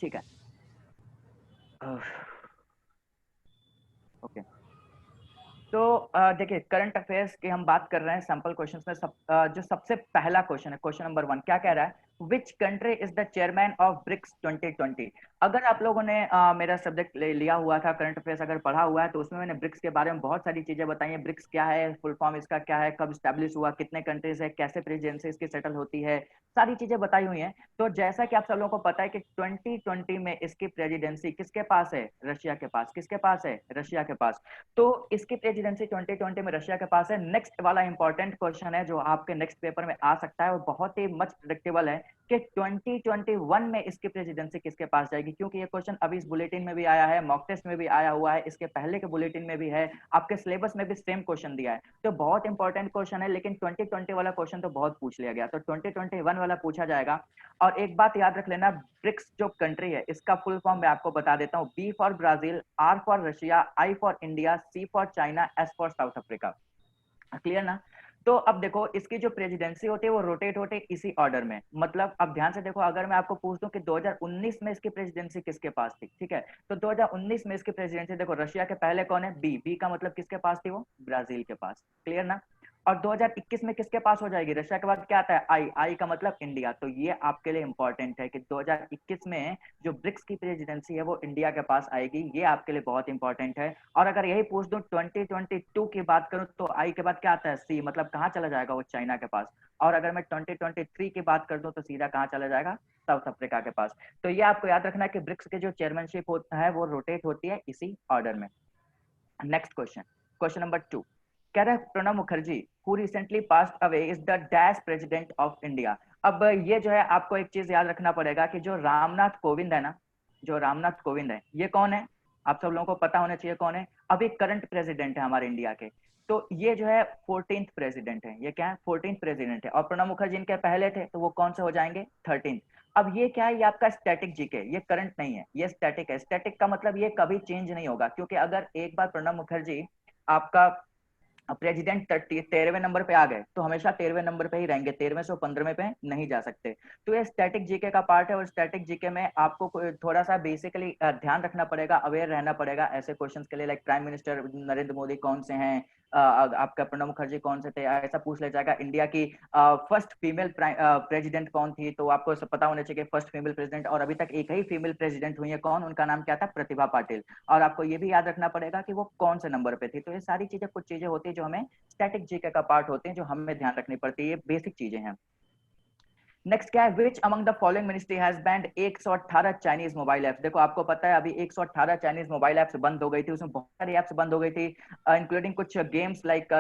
ठीक है, ओके। तो देखिए करंट अफेयर्स की हम बात कर रहे हैं सैंपल क्वेश्चंस में। जो सबसे पहला क्वेश्चन है, क्वेश्चन नंबर 1 क्या कह रहा है, which country is the chairman of BRICS 2020। अगर आप लोगों ने मेरा सब्जेक्ट लिया हुआ था करंट अफेयर्स, अगर पढ़ा हुआ है, तो उसमें मैंने ब्रिक्स के बारे में बहुत सारी चीजें बताई हैं। ब्रिक्स क्या है, फुल फॉर्म इसका क्या है, कब स्टैब्लिश हुआ, कितने कंट्रीज है, कैसे प्रेसिडेंसी इसकी सेटल होती है, सारी चीजें बताई हुई हैं। तो जैसा कि आप सब लोगों को पता है कि 2020 में इसकी प्रेसिडेंसी किसके पास है, रशिया के पास। किसके पास है, रशिया के पास। तो इसकी प्रेसिडेंसी 2020 में रशिया के पास है। नेक्स्ट वाला इंपॉर्टेंट क्वेश्चन है जो आपके नेक्स्ट पेपर में आ सकता है, और बहुत ही मच प्रेडिक्टेबल है कि 2021 में इसकी प्रेसिडेंसी किसके पास जाएगी, क्योंकि ये क्वेश्चन अभी इस बुलेटिन में भी आया है, मॉक टेस्ट में भी आया हुआ है, इसके पहले के बुलेटिन में भी है, आपके सिलेबस में भी सेम क्वेश्चन दिया है। तो बहुत इंपॉर्टेंट क्वेश्चन है, लेकिन 2020 वाला क्वेश्चन तो बहुत पूछ लिया गया, तो 2021 वाला पूछा जाएगा। और एक बात याद रख लेना, ब्रिक्स जो कंट्री है इसका फुल फॉर्म मैं आपको बता देता हूँ। B for Brazil, R for Russia, I for India, C for China, S for South Africa. Clear ना। तो अब देखो इसकी जो प्रेसिडेंसी होती है वो रोटेट होते इसी ऑर्डर में। मतलब अब ध्यान से देखो, अगर मैं आपको पूछ दूं कि 2019 में इसकी प्रेसिडेंसी किसके पास थी, ठीक है, तो 2019 में इसकी प्रेसिडेंसी देखो, रशिया के पहले कौन है, बी। बी का मतलब किसके पास थी, वो ब्राजील के पास। क्लियर ना। और 2021 में किसके पास हो जाएगी, रशिया के बाद क्या आता है, आई। आई का मतलब इंडिया। तो ये आपके लिए इंपॉर्टेंट है कि 2021 में जो ब्रिक्स की प्रेसिडेंसी है वो इंडिया के पास आएगी, ये आपके लिए बहुत इंपॉर्टेंट है। और अगर यही पूछ दूं 2022 की बात करूं, तो आई के बाद क्या आता है, सी। मतलब कहाँ चला जाएगा, वो चाइना के पास। और अगर मैं 2023 की बात कर दूं तो सीधा कहाँ चला जाएगा, साउथ अफ्रीका के पास। तो ये आपको याद रखना है कि ब्रिक्स के जो चेयरमैनशिप होता है वो रोटेट होती है इसी ऑर्डर में। नेक्स्ट क्वेश्चन, क्वेश्चन नंबर 2 कह रहा है, Pranab Mukherjee who recently passed away is the dash president of India. अब ये जो है आपको एक चीज याद रखना पड़ेगा कि जो रामनाथ कोविंद है ना, जो रामनाथ कोविंद है, ये कौन है, आप सब लोगों को पता होना चाहिए कौन है। अभी करंट प्रेसिडेंट है हमारे इंडिया के। तो ये जो है 14th प्रेसिडेंट है, ये क्या है, 14th प्रेसिडेंट है। और प्रणब मुखर्जी इनके पहले थे, तो वो कौन से हो जाएंगे, 13th। अब ये क्या है, ये आपका स्टैटिक जीके, ये करंट नहीं है, ये स्टैटिक है। स्टैटिक का मतलब ये कभी चेंज नहीं होगा, क्योंकि अगर एक बार प्रणब मुखर्जी आपका प्रेसिडेंट 13वें नंबर पे आ गए तो हमेशा 13वें नंबर पे ही रहेंगे, 13वें से 15वें पे नहीं जा सकते। तो ये स्टैटिक जीके का पार्ट है, और स्टैटिक जीके में आपको थोड़ा सा बेसिकली ध्यान रखना पड़ेगा, अवेयर रहना पड़ेगा ऐसे क्वेश्चंस के लिए। Like prime minister Narendra Modi कौन से हैं, आपका प्रणब मुखर्जी कौन से थे, ऐसा पूछ लिया जाएगा। इंडिया की फर्स्ट फीमेल प्रेसिडेंट कौन थी, तो आपको पता होना चाहिए फर्स्ट फीमेल प्रेसिडेंट, और अभी तक एक ही फीमेल प्रेसिडेंट हुई है, कौन, उनका नाम क्या था, प्रतिभा पाटिल। और आपको ये भी याद रखना पड़ेगा कि वो कौन से नंबर पे थी। तो ये सारी चीजें, कुछ चीजें होती है जो हमें स्टैटिक जीके का पार्ट होते हैं, जो हमें ध्यान रखनी पड़ती है, ये बेसिक चीजें हैं। नेक्स्ट क्या है, which among the following ministry has banned 118 Chinese mobile apps. देखो आपको पता है अभी 118 चाइनीज मोबाइल एप्स बंद हो गई थी, उसमें बहुत सारी एप्स बंद हो गई थी, इंक्लूडिंग कुछ गेम्स। लाइक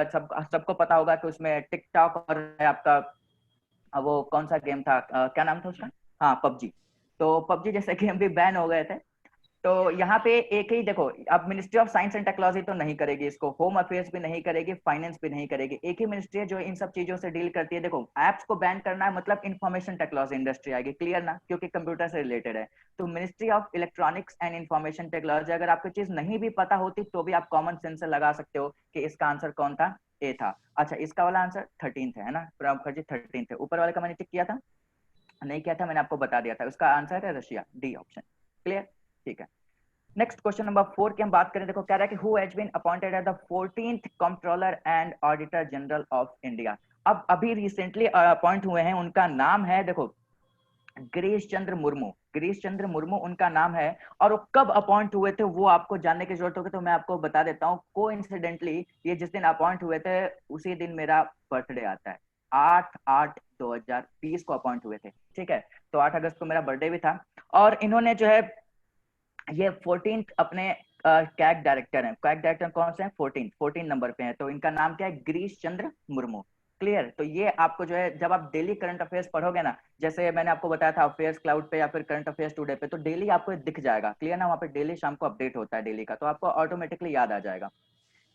सबको पता होगा कि उसमें टिकटॉक और आपका वो कौन सा गेम था, क्या नाम था उसका, हाँ पबजी। तो पबजी जैसे गेम भी बैन हो गए थे। तो यहाँ पे एक ही देखो, अब ministry of science and technology तो नहीं करेगी इसको, होम अफेयर्स भी नहीं करेगी, फाइनेंस भी नहीं करेगी, एक ही मिनिस्ट्री है जो इन सब चीजों से डील करती है। देखो एप्स को बैन करना है मतलब इंफॉर्मेशन टेक्नोलॉजी इंडस्ट्री आएगी, क्लियर ना, क्योंकि कंप्यूटर से रिलेटेड है। तो ministry of electronics and information technology, अगर आपको चीज नहीं भी पता होती तो भी आप कॉमन सेंस से लगा सकते हो कि इसका आंसर कौन था, ए था। अच्छा, इसका वाला आंसर 13th है ना, प्रणब मुखर्जी 13th है। ऊपर वाले का मैंने टिक किया था, नहीं किया था, मैंने आपको बता दिया था, उसका आंसर है रशिया, डी ऑप्शन। क्लियर, ठीक है। नेक्स्ट क्वेश्चन नंबर 4 की हम बात करें। देखो कह रहा है कि who has been appointed as the 14th controller and auditor general of India. अब अभी रिसेंटली अपॉइंट हुए हैं, उनका नाम है देखो गिरीश चंद्र मुर्मू। गिरीश चंद्र मुर्मू उनका नाम है। और वो कब अपॉइंट हुए थे वो आपको जानने की जरूरत होगी, तो मैं आपको बता देता हूँ। कोइंसिडेंटली ये जिस दिन अपॉइंट हुए थे उसी दिन मेरा बर्थडे आता है, 8/8/2020 को अपॉइंट हुए थे, ठीक है। तो 8 अगस्त को मेरा बर्थडे भी था। और इन्होंने जो है ये 14th अपने कैग डायरेक्टर हैं। कैग डायरेक्टर कौन से हैं, 14 नंबर पे हैं। तो इनका नाम क्या है, गिरीश चंद्र मुर्मू। क्लियर। तो ये आपको जो है जब आप डेली करंट अफेयर्स पढ़ोगे ना, जैसे मैंने आपको बताया था अफेयर्स क्लाउड पे या फिर करंट अफेयर्स टुडे पे, तो डेली आपको दिख जाएगा, क्लियर ना, वहाँ पे डेली शाम को अपडेट होता है डेली का, तो आपको ऑटोमेटिकली याद आ जाएगा।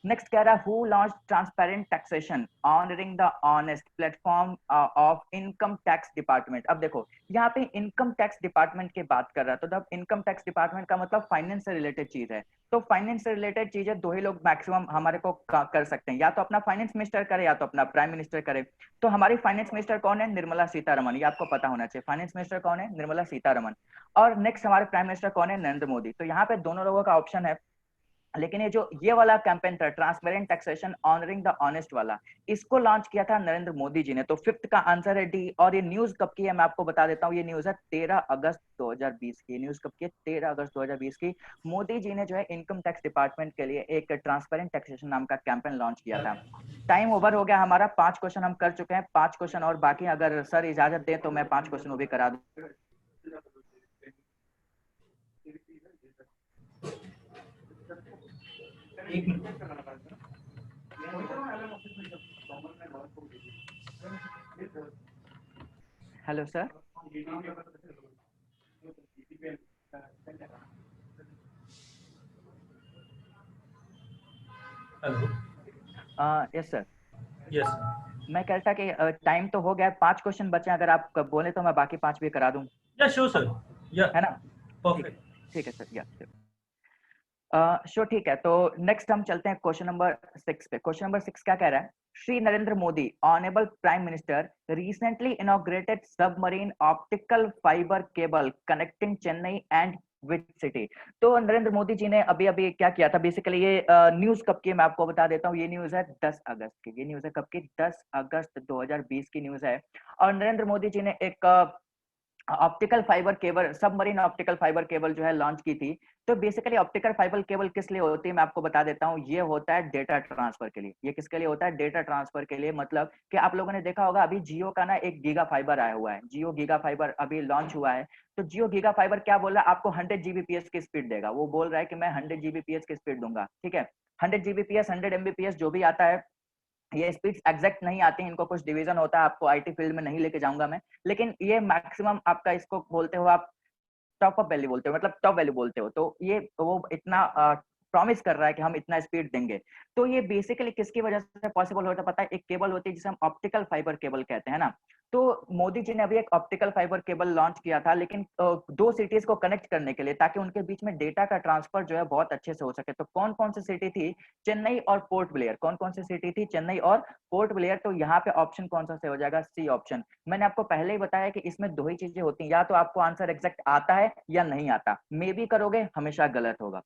नेक्स्ट कह रहा है who launch transparent taxation honouring the honest platform of income tax department. अब देखो यहाँ पे इनकम टैक्स डिपार्टमेंट की बात कर रहा है, तो जब इनकम टैक्स डिपार्टमेंट का मतलब फाइनेंस से रिलेटेड चीज है, तो फाइनेंस से रिलेटेड चीजें दो ही लोग मैक्सिमम हमारे को कर सकते हैं, या तो अपना फाइनेंस मिनिस्टर करे या तो अपना प्राइम मिनिस्टर करे। तो हमारी फाइनेंस मिनिस्टर कौन है? निर्मला सीतारमन, ये आपको पता होना चाहिए। फाइनेंस मिनिस्टर कौन है? निर्मला सीतारमन। और नेक्स्ट हमारे प्राइम मिनिस्टर कौन है? नरेंद्र मोदी। तो यहाँ पे दोनों लोगों का ऑप्शन है, लेकिन ये वाला कैंपेन था transparent taxation honouring the honest वाला, इसको लॉन्च किया था नरेंद्र मोदी जी ने। तो फिफ्थ का आंसर है डी। और ये न्यूज कब की है मैं आपको बता देता हूँ, ये न्यूज है 13 अगस्त 2020 की। न्यूज कब की है? 13 अगस्त 2020 की। मोदी जी ने जो है इनकम टैक्स डिपार्टमेंट के लिए एक ट्रांसपेरेंट टैक्सेशन नाम का कैंपेन लॉन्च किया था। टाइम ओवर हो गया हमारा, 5 क्वेश्चन हम कर चुके हैं, 5 क्वेश्चन और बाकी, अगर सर इजाजत दें तो मैं 5 क्वेश्चन वो भी करा दूं। एक minute. Hello sir. Hello. Yes sir. Yes. मैं कह रहा था कि टाइम तो हो गया, 5 क्वेश्चन बचे हैं, अगर आप बोले तो मैं बाकी 5 भी करा दूं, या श्योर सर। या है ना? ठीक है, परफेक्ट। ठीक है सर, या श्योर, ठीक है। तो नेक्स्ट हम चलते हैं क्वेश्चन नंबर 6 पे। क्वेश्चन नंबर 6 क्या कह रहा है? Shri Narendra Modi honourable prime minister recently inaugurated submarine optical fibre cable connecting Chennai and which city. तो नरेंद्र मोदी जी ने अभी अभी क्या किया था? बेसिकली ये न्यूज कब की मैं आपको बता देता हूँ। ये न्यूज है 10 अगस्त की। ये न्यूज है कब की? 10 अगस्त 2020 की न्यूज है। और नरेंद्र मोदी जी ने एक optical fibre cable, submarine optical fibre cable जो है लॉन्च की थी। तो बेसिकली ऑप्टिकल फाइबर केबल किस लिए होती है मैं आपको बता देता हूँ। ये होता है डेटा ट्रांसफर के लिए। ये किसके लिए होता है? डेटा ट्रांसफर के लिए। मतलब कि आप लोगों ने देखा होगा अभी जियो का ना एक गीगा फाइबर आया हुआ है, जियो गीगा फाइबर अभी लॉन्च हुआ है। तो जियो गीगा फाइबर क्या बोल रहा है? आपको 100 जीबीपीएस की स्पीड देगा। वो बोल रहा है कि मैं 100 जीबीपीएस की स्पीड दूंगा, ठीक है। 100 जीबीपीएस, 100 एमबीपीएस जो भी आता है, ये स्पीड्स एग्जैक्ट नहीं आती हैं, इनको कुछ डिवीजन होता है, आपको आईटी फील्ड में नहीं लेके जाऊंगा मैं। लेकिन ये मैक्सिमम आपका, इसको बोलते हो आप टॉप अप वैल्यू बोलते हो, मतलब टॉप वैल्यू बोलते हो। तो ये वो इतना प्रॉमिस कर रहा है कि हम इतना स्पीड देंगे। तो ये बेसिकली किसकी वजह से पॉसिबल होता है पता है? एक केबल होती है जिसे हम ऑप्टिकल फाइबर केबल कहते हैं ना। तो मोदी जी ने अभी एक ऑप्टिकल फाइबर केबल लॉन्च किया था, लेकिन दो सिटीज को कनेक्ट करने के लिए, ताकि उनके बीच में डेटा का ट्रांसफर जो है बहुत अच्छे से हो सके। तो कौन कौन सी सिटी थी? चेन्नई और पोर्ट ब्लेयर। कौन कौन सी सिटी थी? चेन्नई और पोर्ट ब्लेयर। तो यहाँ पे ऑप्शन कौन सा से हो जाएगा? C option. मैंने आपको पहले ही बताया कि इसमें दो ही चीजें होती हैं, या तो आपको आंसर एग्जैक्ट आता है या नहीं आता। मे भी करोगे हमेशा गलत होगा।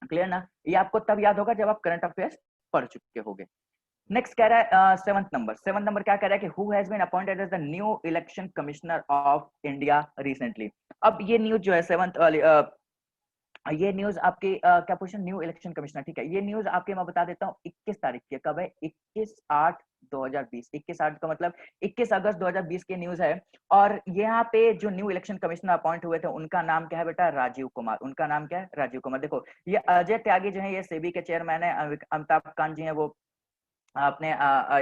क्लियर ना? ये आपको तब याद होगा जब आप करंट अफेयर्स पढ़ चुके होगे। नेक्स्ट कह रहा है सेवंथ नंबर क्या कह रहा है कि who has been appointed as the new election commissioner of India recently. अब ये न्यूज जो है सेवंथ वाली, ये न्यूज आपकी क्या पोजीशन? न्यू इलेक्शन कमिश्नर, ठीक है। ये न्यूज आपके मैं बता देता हूँ 21 तारीख की। कब है? 21/8/2020। 21/8 का मतलब 21 अगस्त 2020 की न्यूज है। और यहाँ पे जो न्यू इलेक्शन कमिश्नर अपॉइंट हुए थे उनका नाम क्या है बेटा? राजीव कुमार। उनका नाम क्या है? राजीव कुमार। देखो ये अजय त्यागी जो है ये सेबी के चेयरमैन है, अमिताभ कांत जी है वो आपने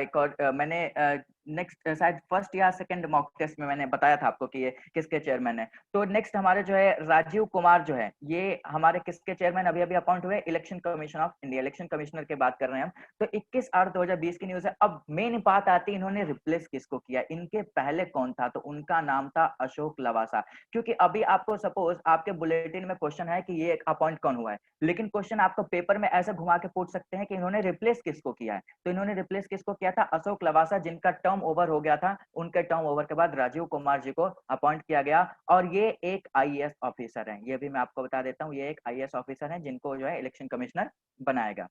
एक और मैंने नेक्स्ट शायद फर्स्ट या सेकंड मॉक टेस्ट में मैंने बताया था आपको कि ये किसके चेयरमैन है। तो नेक्स्ट हमारे जो है राजीव कुमार जो है ये हमारे किसके चेयरमैन अभी अभी अपॉइंट हुए? Election commission of India, election commissioner की बात कर रहे हैं हम। तो 21/8/2020 की न्यूज है। अब मेन बात आती है इन्होंने रिप्लेस किसको किया, इनके पहले कौन था? तो उनका नाम था अशोक लवासा। क्योंकि अभी आपको सपोज आपके बुलेटिन में क्वेश्चन है कि ये अपॉइंट कौन हुआ है, लेकिन क्वेश्चन आपको पेपर में ऐसे घुमा के पूछ सकते हैं कि इन्होंने रिप्लेस किसको किया है। तो इन्होंने रिप्लेस किसको किया था? अशोक लवासा, जिनका टर्म ओवर हो गया था। उनके टर्म ओवर के बाद राजीव कुमार जी को अपॉइंट किया गया। और ये एक आईएएस ऑफिसर है, ये भी मैं आपको बता देता हूँ, ये एक आईएएस ऑफिसर है जिनको जो है इलेक्शन कमिश्नर बनाएगा।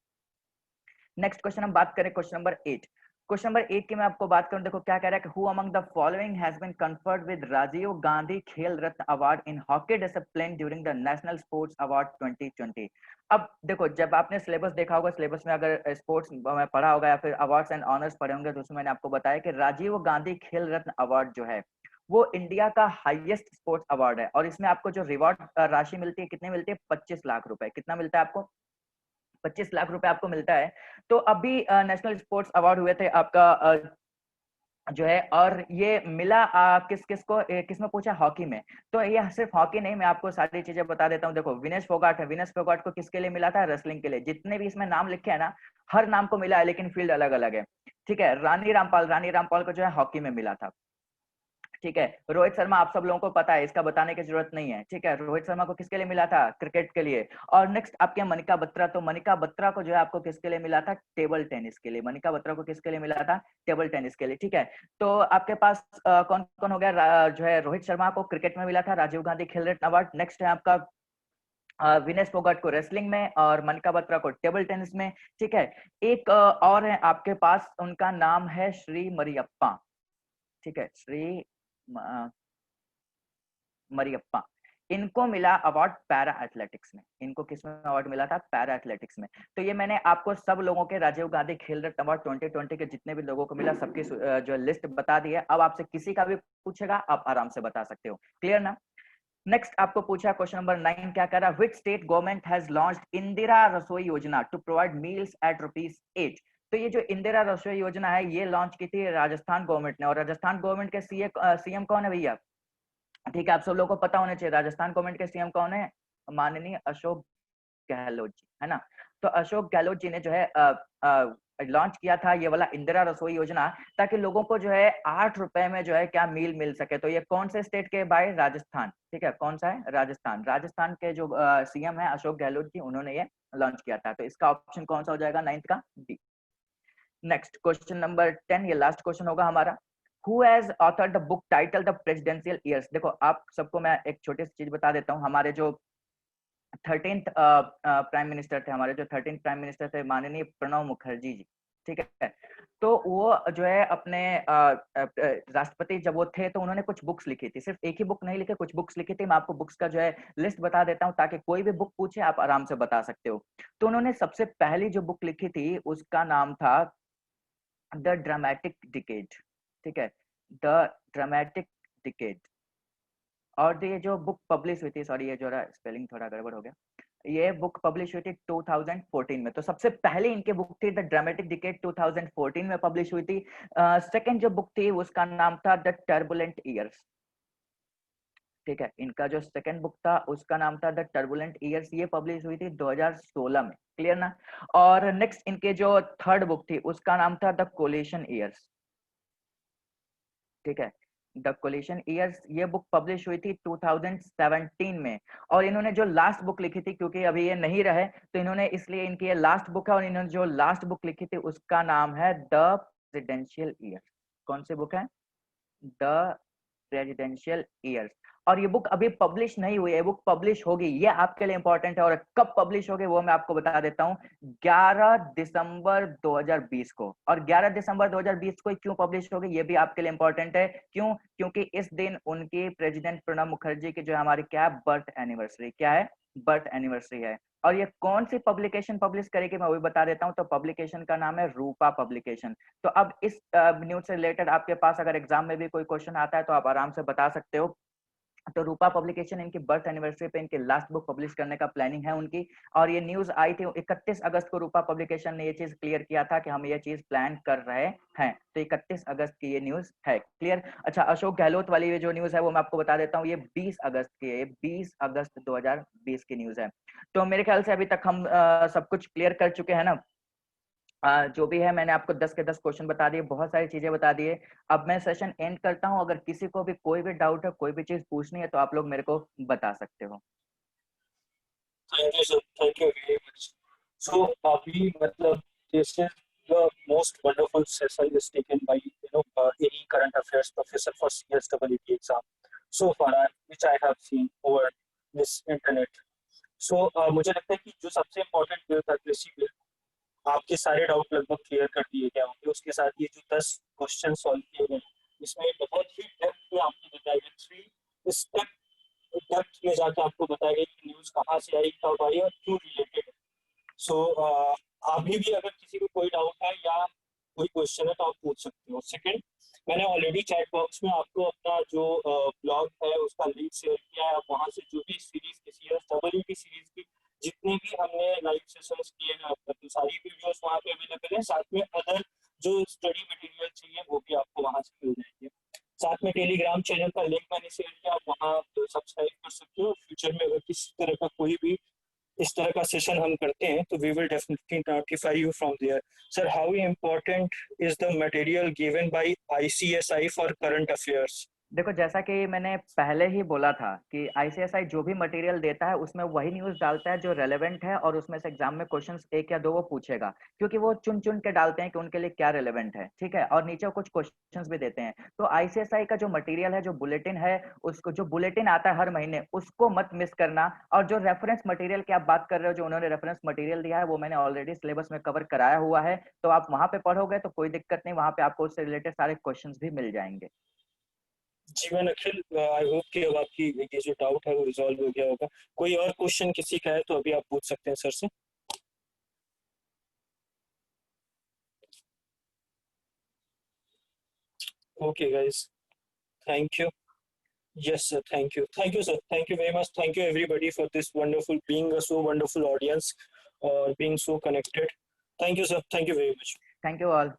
नेक्स्ट क्वेश्चन हम बात करें क्वेश्चन नंबर 8। क्वेश्चन नंबर 8 की मैं आपको बात करूं, देखो क्या कह रहा है कि who among the following has been conferred with Rajiv Gandhi Khel Ratna award in hockey discipline during the national sports award 2020। अब देखो जब आपने सिलेबस देखा होगा, सिलेबस में अगर स्पोर्ट्स में पढ़ा होगा या फिर अवार्ड्स एंड ऑनर्स पढ़े होंगे, तो उसमें मैंने आपको बताया कि राजीव गांधी खेल रत्न अवार्ड जो है वो इंडिया का हाईएस्ट स्पोर्ट्स अवार्ड है। और इसमें आपको जो रिवॉर्ड राशि मिलती है कितनी मिलती है? 25 लाख रुपए। कितना मिलता है आपको? 25 लाख रुपए आपको मिलता है। तो अभी नेशनल स्पोर्ट्स अवार्ड हुए थे आपका जो है, और ये मिला किस किस को, किसमें पूछा, हॉकी में। तो ये सिर्फ हॉकी नहीं, मैं आपको सारी चीजें बता देता हूँ। देखो विनेश फोगाट है, विनेश फोगाट को किसके लिए मिला था, रेसलिंग के लिए। जितने भी इसमें नाम लिखे हैं ना, हर नाम को मिला है, लेकिन फील्ड अलग अलग है। ठीक है, रानी रामपाल को जो है हॉकी में मिला था। ठीक है, रोहित शर्मा आप सब लोगों को पता है, इसका बताने की जरूरत नहीं है। ठीक है, रोहित शर्मा को किसके लिए मिला था, क्रिकेट के लिए। और नेक्स्ट आपके मनिका बत्रा, तो मनिका बत्रा को जो है आपको किसके लिए मिला था, टेबल टेनिस के लिए। मनिका बत्रा को किसके लिए मिला था, टेबल टेनिस के लिए। ठीक है, तो आपके पास कौन कौन हो गया, जो है रोहित शर्मा को क्रिकेट में मिला था राजीव गांधी खेल रत्न अवार्ड। नेक्स्ट है आपका विनेश फोगाट को रेसलिंग में, और मनिका बत्रा को टेबल टेनिस में। ठीक है, एक और है आपके पास, उनका नाम है श्री मरियप्पा। ठीक है, श्री मरियप्पा, इनको मिला अवार्ड पैरा एथलेटिक्स में। इनको किसमें अवार्ड मिला था, पैरा एथलेटिक्स में। तो ये मैंने आपको सब लोगों के राजीव गांधी खेल रत्न अवार्ड 2020 के जितने भी लोगों को मिला, सबकी जो लिस्ट बता दी है। अब आपसे किसी का भी पूछेगा, आप आराम से बता सकते हो। क्लियर ना। नेक्स्ट आपको पूछा क्वेश्चन नंबर 9, क्या कह रहा है, which state government has launched Indira रसोई योजना टू प्रोवाइड मील्स एट ₹8। तो ये जो इंदिरा रसोई योजना है, ये लॉन्च की थी राजस्थान गवर्नमेंट ने। और राजस्थान गवर्नमेंट के सीएम कौन है भैया, ठीक है, आप सब लोगों को पता होना चाहिए, राजस्थान गवर्नमेंट के सीएम कौन है, माननीय अशोक गहलोत जी, है ना। तो अशोक गहलोत जी ने जो है लॉन्च किया था ये वाला इंदिरा रसोई योजना, ताकि लोगों को जो है 8 रुपए में जो है क्या मील मिल सके। तो ये कौन से स्टेट के भाई, राजस्थान। ठीक है, कौन सा है, राजस्थान। राजस्थान के जो सीएम है अशोक गहलोत जी, उन्होंने ये लॉन्च किया था। तो इसका ऑप्शन कौन सा हो जाएगा, 9th का, डी। नेक्स्ट क्वेश्चन नंबर 10, ये लास्ट क्वेश्चन होगा हमारा। Who has authored the book title The Presidential Years? देखो आप सबको मैं एक छोटी सी चीज बता देता हूँ। हमारे जो 13th प्राइम मिनिस्टर थे, हमारे जो 13th प्राइम मिनिस्टर थे, माननीय प्रणब मुखर्जी जी। ठीक है, तो वो जो है अपने राष्ट्रपति जब वो थे, तो उन्होंने कुछ बुक्स लिखी थी। सिर्फ एक ही बुक नहीं लिखे, कुछ बुक्स लिखी थी। मैं आपको बुक्स का जो है लिस्ट बता देता हूँ, ताकि कोई भी बुक पूछे आप आराम से बता सकते हो। तो उन्होंने सबसे पहली जो बुक लिखी थी, उसका नाम था द ड्रामेटिक डिकेड। ठीक है, द ड्रामेटिक डिकेड। और ये जो बुक पब्लिश हुई थी, सॉरी ये जो स्पेलिंग थोड़ा गड़बड़ हो गया, ये बुक पब्लिश हुई थी 2014 में। तो सबसे पहले इनके बुक थी द ड्रामेटिक डिकेड, 2014 में पब्लिश हुई थी। सेकंड जो बुक थी उसका नाम था द टर्बुलेंट ईयर्स। ठीक है, इनका जो सेकंड बुक था उसका नाम था द टर्बुलेंट ईयर्स, ये पब्लिश हुई थी 2016 में। क्लियर ना। और नेक्स्ट इनके जो थर्ड बुक थी उसका नाम था द कोलेशन ईयर्स। ठीक है, द कोलिशन ईयर्स, ये बुक पब्लिश हुई थी 2017 में। और इन्होंने जो लास्ट बुक लिखी थी, क्योंकि अभी ये नहीं रहे, तो इन्होंने, इसलिए इनकी ये लास्ट बुक है। और इन्होंने जो लास्ट बुक लिखी थी उसका नाम है द प्रेसिडेंशियल ईयर्स। कौन सी बुक है, द प्रेसिडेंशियल ईयर्स। और ये बुक अभी पब्लिश नहीं हुई है, बुक पब्लिश होगी, ये आपके लिए इंपॉर्टेंट है। और कब पब्लिश होगी वो मैं आपको बता देता हूँ, 11 दिसंबर 2020 को। और 11 दिसंबर 2020 को क्यों पब्लिश होगी ये भी आपके लिए इंपॉर्टेंट है। क्यों, क्योंकि इस दिन उनकी प्रेसिडेंट प्रणब मुखर्जी की जो है हमारी क्या बर्थ एनिवर्सरी, क्या है, बर्थ एनिवर्सरी है। और ये कौन सी पब्लिकेशन पब्लिश करेगी मैं वही बता देता हूँ। तो पब्लिकेशन का नाम है रूपा पब्लिकेशन। तो अब इस न्यूज से रिलेटेड आपके पास अगर एग्जाम में भी कोई क्वेश्चन आता है तो आप आराम से बता सकते हो। तो रूपा पब्लिकेशन इनकी बर्थ एनिवर्सरी पे इनकी लास्ट बुक पब्लिश करने का प्लानिंग है उनकी। और ये न्यूज आई थी 31 अगस्त को, रूपा पब्लिकेशन ने ये चीज क्लियर किया था कि हम ये चीज प्लान कर रहे हैं। तो 31 अगस्त की ये न्यूज है। क्लियर। अच्छा, अशोक गहलोत वाली ये जो न्यूज है वो मैं आपको बता देता हूँ, ये 20 अगस्त की है, ये 20 अगस्त 2020 की न्यूज है। तो मेरे ख्याल से अभी तक हम सब कुछ क्लियर कर चुके हैं ना। जो भी है मैंने आपको 10 के 10 क्वेश्चन बता दिए, बहुत सारी चीजें बता दिए। अब मैं सेशन एंड करता हूं। अगर किसी को भी कोई भी डाउट है, कोई भी चीज पूछनी है, तो आप लोग मेरे को बता सकते हो। Thank you, sir. Thank you very much. So, we, matlab, this is the most wonderful session is taken by any current affairs professor for CSEE exam so far, which I have seen over this internet. So, मुझे लगता है कि जो सबसे इम्पोर्टेंट बिल था कृषि बिल, आपके सारे डाउट लगभग क्लियर कर दिए गए होंगे। उसके साथ ये जो 10 क्वेश्चन सॉल्व किए गए, इसमें बहुत ही डेप्थ में आपको बताया गया, 3 स्टेप डेप्थ में जाके आपको बताया गया कि न्यूज कहाँ से आई, कब आई और क्यों रिलेटेड है। सो अभी भी अगर किसी को कोई डाउट है या कोई क्वेश्चन है तो आप पूछ सकते हो। सेकंड, मैंने ऑलरेडी चैट बॉक्स में आपको अपना जो ब्लॉग है उसका लिंक शेयर किया है। आप वहाँ से जो भी सीरीज की की सीरीज की जितने भी हमने लाइव सेशंस किए हैं सारी वीडियोस वहाँ पे अवेलेबल है। साथ में अदर जो स्टडी मटेरियल चाहिए वो भी आपको वहाँ से चैनल का लिंक मैंने शेयर किया, आप वहाँ सब्सक्राइब कर सकते हो। फ्यूचर में अगर किसी तरह का कोई भी इस तरह का सेशन हम करते हैं तो we will definitely notify you from there. Sir, how important is the material given by ICSI for current affairs? देखो, जैसा कि मैंने पहले ही बोला था कि आईसीएसआई जो भी मटेरियल देता है उसमें वही न्यूज़ डालता है जो रेलेवेंट है, और उसमें से एग्जाम में क्वेश्चंस 1 या 2 वो पूछेगा, क्योंकि वो चुन-चुन के डालते हैं कि उनके लिए क्या रेलेवेंट है, ठीक है? और नीचे वो कुछ क्वेश्चंस भी देते हैं। तो आईसीएसआई का जो मटेरियल है, जो बुलेटिन है, उसको जो बुलेटिन आता है हर महीने, उसको मत मिस करना। और जो रेफरेंस मटेरियल की आप बात कर रहे हो, जो उन्होंने रेफरेंस मटेरियल दिया है, वो मैंने ऑलरेडी सिलेबस में कवर कराया हुआ है, तो आप वहाँ पे पढ़ोगे तो कोई दिक्कत नहीं, वहाँ पे आपको उससे रिलेटेड सारे क्वेश्चंस भी मिल जाएँगे। जीवन अखिल, आई होप कि अब आपकी ये जो डाउट है वो रिजॉल्व हो गया होगा। कोई और क्वेश्चन किसी का है तो अभी आप पूछ सकते हैं सर से। Okay guys, thank you. Yes, sir. Thank you. Thank you, sir. Thank you very much. Thank you, everybody, for this wonderful, being a so wonderful audience, or being so connected. Thank you, sir. Thank you very much. Thank you all.